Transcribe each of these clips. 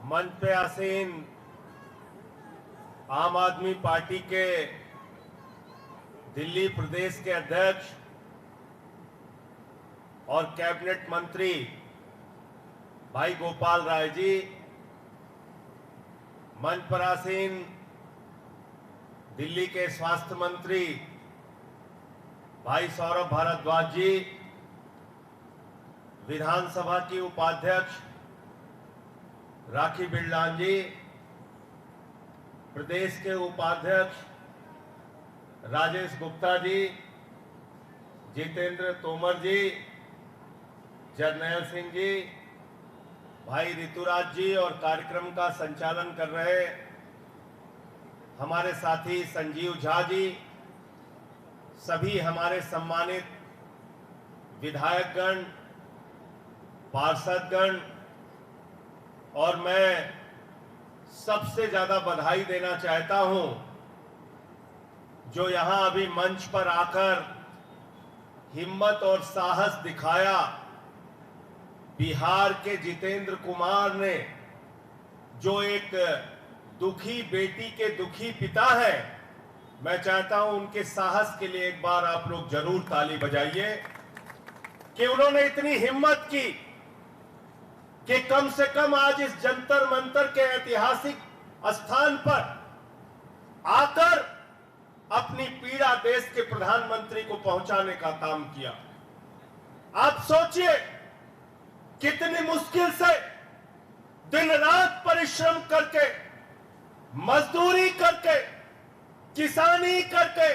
मंच पे आसीन आम आदमी पार्टी के दिल्ली प्रदेश के अध्यक्ष और कैबिनेट मंत्री भाई गोपाल राय जी, मंच पर आसीन दिल्ली के स्वास्थ्य मंत्री भाई सौरभ भारद्वाज जी, विधानसभा की उपाध्यक्ष राखी बिरलान जी, प्रदेश के उपाध्यक्ष राजेश गुप्ता जी, जितेंद्र तोमर जी, जरनैल सिंह जी, भाई ऋतुराज जी और कार्यक्रम का संचालन कर रहे हमारे साथी संजीव झा जी, सभी हमारे सम्मानित विधायकगण, पार्षदगण, और मैं सबसे ज्यादा बधाई देना चाहता हूं जो यहां अभी मंच पर आकर हिम्मत और साहस दिखाया। बिहार के जितेंद्र कुमार ने, जो एक दुखी बेटी के दुखी पिता है, मैं चाहता हूं उनके साहस के लिए एक बार आप लोग जरूर ताली बजाइए कि उन्होंने इतनी हिम्मत की कि कम से कम आज इस जंतर मंतर के ऐतिहासिक स्थान पर आकर अपनी पीड़ा देश के प्रधानमंत्री को पहुंचाने का काम किया। आप सोचिए कितनी मुश्किल से दिन रात परिश्रम करके, मजदूरी करके, किसानी करके,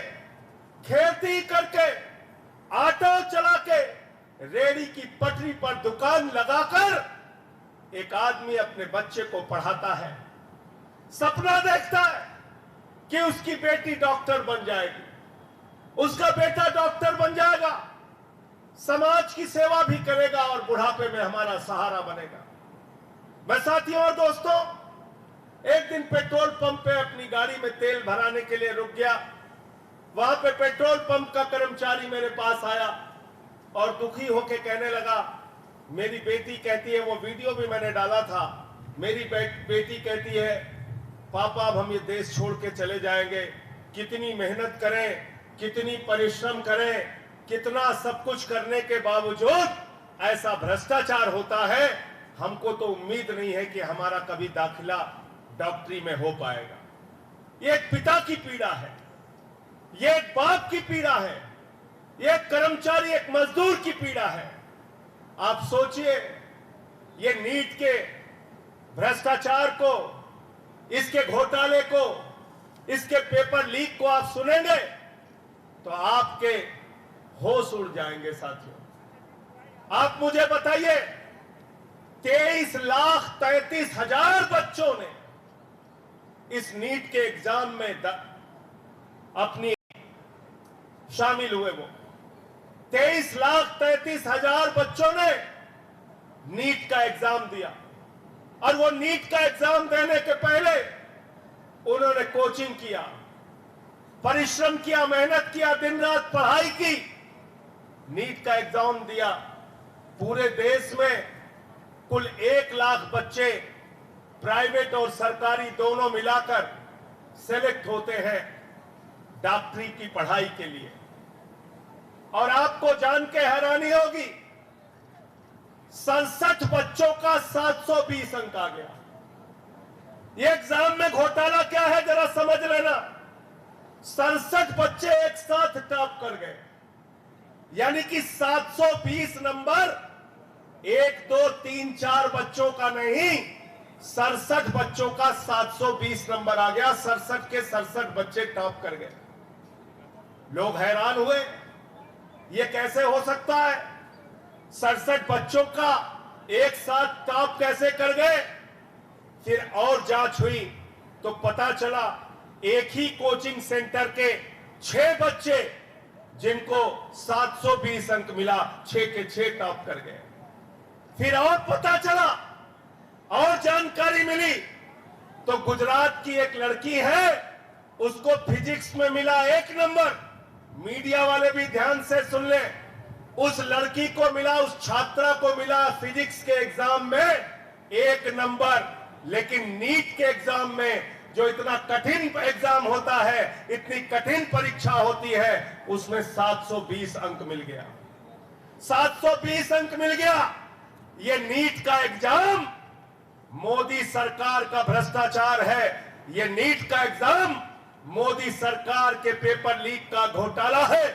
खेती करके, ऑटो चला के, रेहड़ी की पटरी पर दुकान लगाकर एक आदमी अपने बच्चे को पढ़ाता है, सपना देखता है कि उसकी बेटी डॉक्टर बन जाएगी, उसका बेटा डॉक्टर बन जाएगा, समाज की सेवा भी करेगा और बुढ़ापे में हमारा सहारा बनेगा। मैं साथियों और दोस्तों, एक दिन पेट्रोल पंप पे अपनी गाड़ी में तेल भराने के लिए रुक गया। वहां पे पेट्रोल पंप का कर्मचारी मेरे पास आया और दुखी होकर कहने लगा, मेरी बेटी कहती है, वो वीडियो भी मैंने डाला था, मेरी बेटी कहती है पापा अब हम ये देश छोड़ के चले जाएंगे, कितनी मेहनत करें, कितनी परिश्रम करें, कितना सब कुछ करने के बावजूद ऐसा भ्रष्टाचार होता है, हमको तो उम्मीद नहीं है कि हमारा कभी दाखिला डॉक्टरी में हो पाएगा। ये एक पिता की पीड़ा है, ये एक बाप की पीड़ा है, ये एक कर्मचारी, एक मजदूर की पीड़ा है। आप सोचिए, ये नीट के भ्रष्टाचार को, इसके घोटाले को, इसके पेपर लीक को आप सुनेंगे तो आपके होश उड़ जाएंगे। साथियों, आप मुझे बताइए, 23,33,000 बच्चों ने इस नीट के एग्जाम में अपनी शामिल हुए। वो 23,33,000 बच्चों ने नीट का एग्जाम दिया और वो नीट का एग्जाम देने के पहले उन्होंने कोचिंग किया, परिश्रम किया, मेहनत किया, दिन रात पढ़ाई की, नीट का एग्जाम दिया। पूरे देश में कुल 1 लाख बच्चे प्राइवेट और सरकारी दोनों मिलाकर सेलेक्ट होते हैं डॉक्टरी की पढ़ाई के लिए। और आपको जान के हैरानी होगी, 67 बच्चों का 720 अंक आ गया। ये एग्जाम में घोटाला क्या है जरा समझ लेना। 67 बच्चे एक साथ टॉप कर गए, यानी कि 720 नंबर 1, 2, 3, 4 बच्चों का नहीं, 67 बच्चों का 720 नंबर आ गया। 67 के 67 बच्चे टॉप कर गए। लोग हैरान हुए, ये कैसे हो सकता है? 67 बच्चों का एक साथ टॉप कैसे कर गए? फिर और जांच हुई तो पता चला एक ही कोचिंग सेंटर के 6 बच्चे जिनको 720 अंक मिला, 6 के 6 टॉप कर गए। फिर और पता चला और जानकारी मिली तो गुजरात की एक लड़की है, उसको फिजिक्स में मिला 1 नंबर। मीडिया वाले भी ध्यान से सुन ले, उस लड़की को मिला, उस छात्रा को मिला फिजिक्स के एग्जाम में 1 नंबर। लेकिन नीट के एग्जाम में जो इतना कठिन एग्जाम होता है, इतनी कठिन परीक्षा होती है, उसमें 720 अंक मिल गया। 720 अंक मिल गया। ये नीट का एग्जाम मोदी सरकार का भ्रष्टाचार है। ये नीट का एग्जाम मोदी सरकार के पेपर लीक का घोटाला है।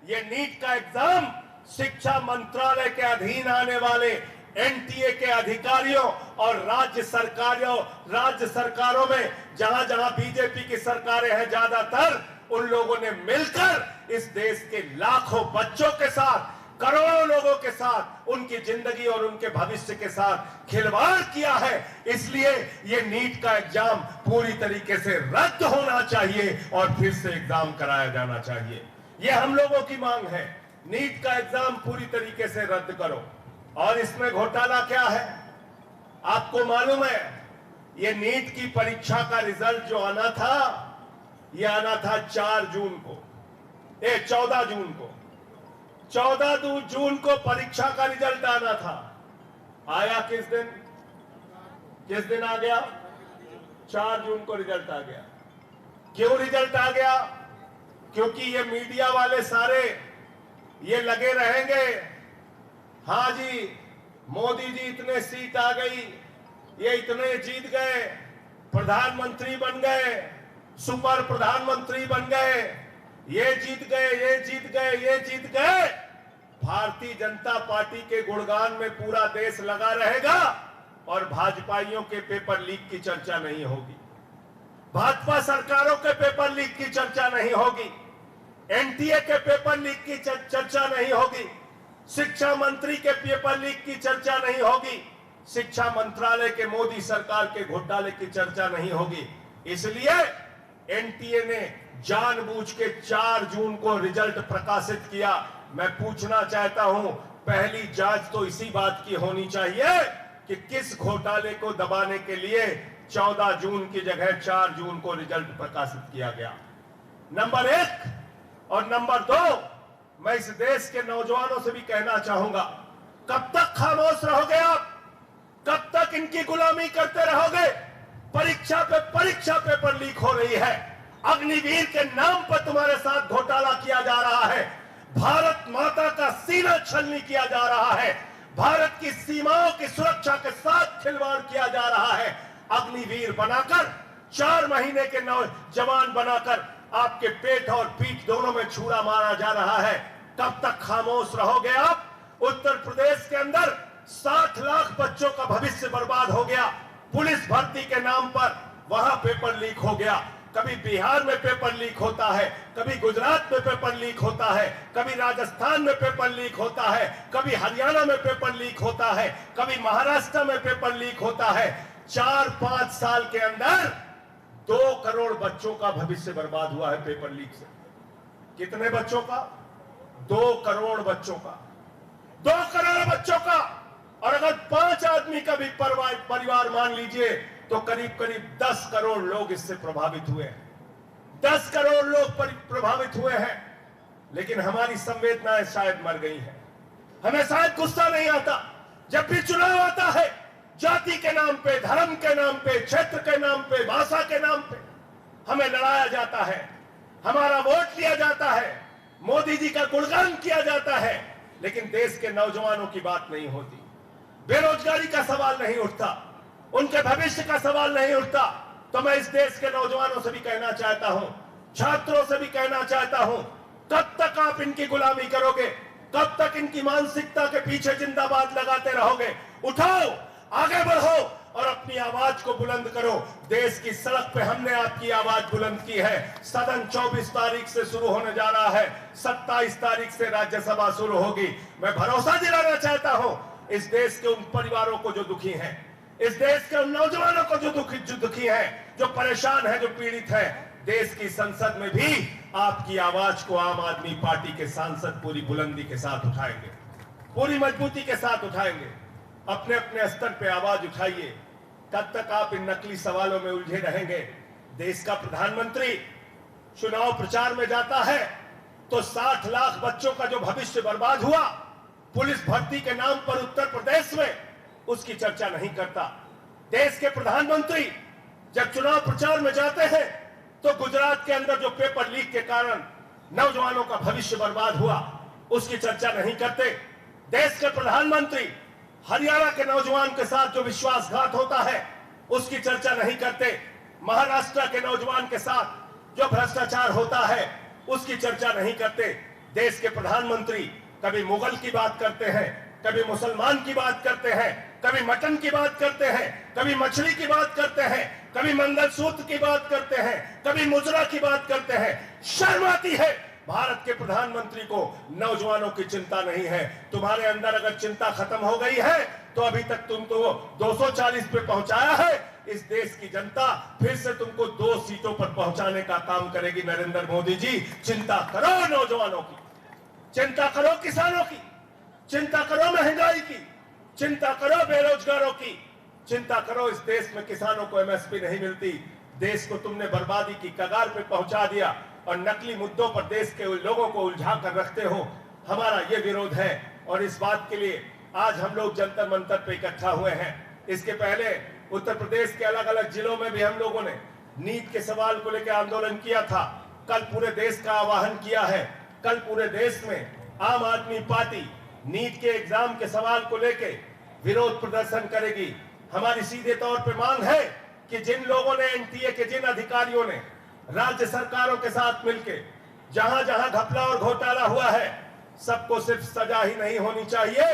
ये नीट का एग्जाम शिक्षा मंत्रालय के अधीन आने वाले एनटीए के अधिकारियों और राज्य सरकारों में जहां जहां बीजेपी की सरकारें हैं, ज्यादातर उन लोगों ने मिलकर इस देश के लाखों बच्चों के साथ, करोड़ों लोगों के साथ, उनकी जिंदगी और उनके भविष्य के साथ खिलवाड़ किया है। इसलिए ये नीट का एग्जाम पूरी तरीके से रद्द होना चाहिए और फिर से एग्जाम कराया जाना चाहिए। ये हम लोगों की मांग है। नीट का एग्जाम पूरी तरीके से रद्द करो। और इसमें घोटाला क्या है आपको मालूम है? ये नीट की परीक्षा का रिजल्ट जो आना था, ये आना था 14 जून को। 14 जून को परीक्षा का रिजल्ट आना था। आया किस दिन आ गया? 4 जून को रिजल्ट आ गया। क्यों रिजल्ट आ गया? क्योंकि ये मीडिया वाले सारे ये लगे रहेंगे, हाँ जी मोदी जी इतने सीट आ गई, ये इतने जीत गए, प्रधानमंत्री बन गए, सुपर प्रधानमंत्री बन गए, ये जीत गए, ये जीत गए, ये जीत गए। भारतीय जनता पार्टी के गुणगान में पूरा देश लगा रहेगा और भाजपाइयों के पेपर लीक की चर्चा नहीं होगी। भाजपा सरकारों के पेपर लीक की चर्चा नहीं होगी। एनटीए के पेपर लीक की चर्चा नहीं होगी। शिक्षा मंत्री के पेपर लीक की चर्चा नहीं होगी। शिक्षा मंत्रालय के मोदी सरकार के घोटाले की चर्चा नहीं होगी। इसलिए एनटीए ने जानबूझ के 4 जून को रिजल्ट प्रकाशित किया। मैं पूछना चाहता हूं, पहली जांच तो इसी बात की होनी चाहिए कि किस घोटाले को दबाने के लिए 14 जून की जगह 4 जून को रिजल्ट प्रकाशित किया गया। नंबर 1 और नंबर 2, मैं इस देश के नौजवानों से भी कहना चाहूंगा, कब तक खामोश रहोगे आप? कब तक इनकी गुलामी करते रहोगे? परीक्षा पे परीक्षा पेपर लीक हो रही है। अग्निवीर के नाम पर तुम्हारे साथ घोटाला किया जा रहा है। भारत माता का सीना छलनी किया जा रहा है। भारत की सीमाओं की सुरक्षा के साथ खिलवाड़ किया जा रहा है। अग्निवीर बनाकर, 4 महीने के नौजवान बनाकर आपके पेट और पीठ दोनों में छुरा मारा जा रहा है। कब तक खामोश रहोगे आप? उत्तर प्रदेश के अंदर 60 लाख बच्चों का भविष्य बर्बाद हो गया। पुलिस भर्ती के नाम पर वहां पेपर लीक हो गया। कभी बिहार में पेपर लीक होता है, कभी गुजरात में पेपर लीक होता है, कभी राजस्थान में पेपर लीक होता है, कभी हरियाणा में पेपर लीक होता है, कभी महाराष्ट्र में पेपर लीक होता है। 4-5 साल के अंदर 2 करोड़ बच्चों का भविष्य बर्बाद हुआ है पेपर लीक से। कितने बच्चों का? 2 करोड़ बच्चों का। 2 करोड़ बच्चों का। और अगर 5 आदमी का भी परिवार मान लीजिए तो करीब 10 करोड़ लोग इससे प्रभावित हुए हैं। 10 करोड़ लोग प्रभावित हुए हैं। लेकिन हमारी संवेदनाएं शायद मर गई हैं। हमें शायद गुस्सा नहीं आता। जब भी चुनाव आता है, जाति के नाम पे, धर्म के नाम पे, क्षेत्र के नाम पे, भाषा के नाम पे हमें लड़ाया जाता है, हमारा वोट लिया जाता है, मोदी जी का गुणगान किया जाता है, लेकिन देश के नौजवानों की बात नहीं होती। बेरोजगारी का सवाल नहीं उठता, उनके भविष्य का सवाल नहीं उठता। तो मैं इस देश के नौजवानों से भी कहना चाहता हूं, छात्रों से भी कहना चाहता हूं, कब तक आप इनकी गुलामी करोगे? कब तक इनकी मानसिकता के पीछे जिंदाबाद लगाते रहोगे? उठाओ, आगे बढ़ो और अपनी आवाज को बुलंद करो। देश की सड़क पे हमने आपकी आवाज बुलंद की है। सदन 24 तारीख से शुरू होने जा रहा है, 27 तारीख से राज्यसभा शुरू होगी। मैं भरोसा दिलाना चाहता हूं इस देश के उन परिवारों को जो दुखी हैं, इस देश के उन नौजवानों को जो दुखी हैं, जो परेशान हैं, जो पीड़ित हैं। देश की संसद में भी आपकी आवाज को आम आदमी पार्टी के सांसद पूरी बुलंदी के साथ उठाएंगे, पूरी मजबूती के साथ उठाएंगे। अपने अपने स्तर पे आवाज उठाइए। कब तक आप इन नकली सवालों में उलझे रहेंगे? देश का प्रधानमंत्री चुनाव प्रचार में जाता है तो 60 लाख बच्चों का जो भविष्य बर्बाद हुआ पुलिस भर्ती के नाम पर उत्तर प्रदेश में, उसकी चर्चा नहीं करता। देश के प्रधानमंत्री जब चुनाव प्रचार में जाते हैं तो गुजरात के अंदर जो पेपर लीक के कारण नौजवानों का भविष्य बर्बाद हुआ उसकी चर्चा नहीं करते। देश के प्रधानमंत्री हरियाणा के नौजवान के साथ जो विश्वासघात होता है उसकी चर्चा नहीं करते। महाराष्ट्र के नौजवान के साथ जो भ्रष्टाचार होता है उसकी चर्चा नहीं करते। देश के प्रधानमंत्री कभी मुगल की बात करते हैं, कभी मुसलमान की बात करते हैं, कभी मटन की बात करते हैं, कभी मछली की बात करते हैं, कभी मंगलसूत्र की बात करते हैं, कभी मुजरा की बात करते हैं। शर्म आती है। भारत के प्रधानमंत्री को नौजवानों की चिंता नहीं है। तुम्हारे अंदर अगर चिंता खत्म हो गई है तो अभी तक तुमको 240 पे पहुंचाया है। इस देश की जनता फिर से तुमको 2 सीटों पर पहुंचाने का काम करेगी। नरेंद्र मोदी जी, चिंता करो नौजवानों की, चिंता करो किसानों की, चिंता करो महंगाई की, चिंता करो बेरोजगारों की, चिंता करो इस देश में किसानों को एमएसपी नहीं मिलती। देश को तुमने बर्बादी की कगार पे पहुंचा दिया और नकली मुद्दों पर देश के लोगों को उलझा कर रखते हो। हमारा ये विरोध है और इस बात के लिए आज हम लोग जंतर मंतर पे इकट्ठा हुए हैं। इसके पहले उत्तर प्रदेश के अलग अलग जिलों में भी हम लोगों ने नीट के सवाल को लेकर आंदोलन किया था। कल पूरे देश का आह्वान किया है। कल पूरे देश में आम आदमी पार्टी नीट के एग्जाम के सवाल को लेकर विरोध प्रदर्शन करेगी। हमारी सीधे तौर पे मांग है कि जिन लोगों ने एनटीए के जिन अधिकारियों ने राज्य सरकारों के साथ मिलकर जहां जहां घपला और घोटाला हुआ है, सबको सिर्फ सजा ही नहीं होनी चाहिए,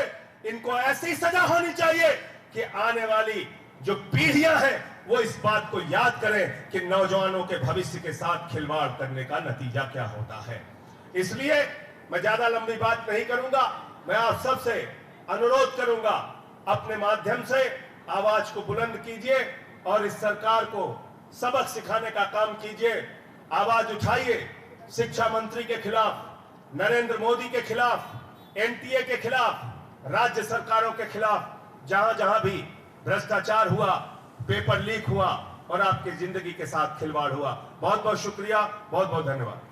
इनको ऐसी सजा होनी चाहिए कि आने वाली जो पीढ़ियां हैं वो इस बात को याद करें कि नौजवानों के भविष्य के साथ खिलवाड़ करने का नतीजा क्या होता है। इसलिए मैं ज्यादा लंबी बात नहीं करूंगा। मैं आप सबसे अनुरोध करूंगा, अपने माध्यम से आवाज को बुलंद कीजिए और इस सरकार को सबक सिखाने का काम कीजिए। आवाज उठाइए शिक्षा मंत्री के खिलाफ, नरेंद्र मोदी के खिलाफ, एनटीए के खिलाफ, राज्य सरकारों के खिलाफ। जहां जहां भी भ्रष्टाचार हुआ, पेपर लीक हुआ और आपकी जिंदगी के साथ खिलवाड़ हुआ। बहुत बहुत शुक्रिया, बहुत बहुत धन्यवाद।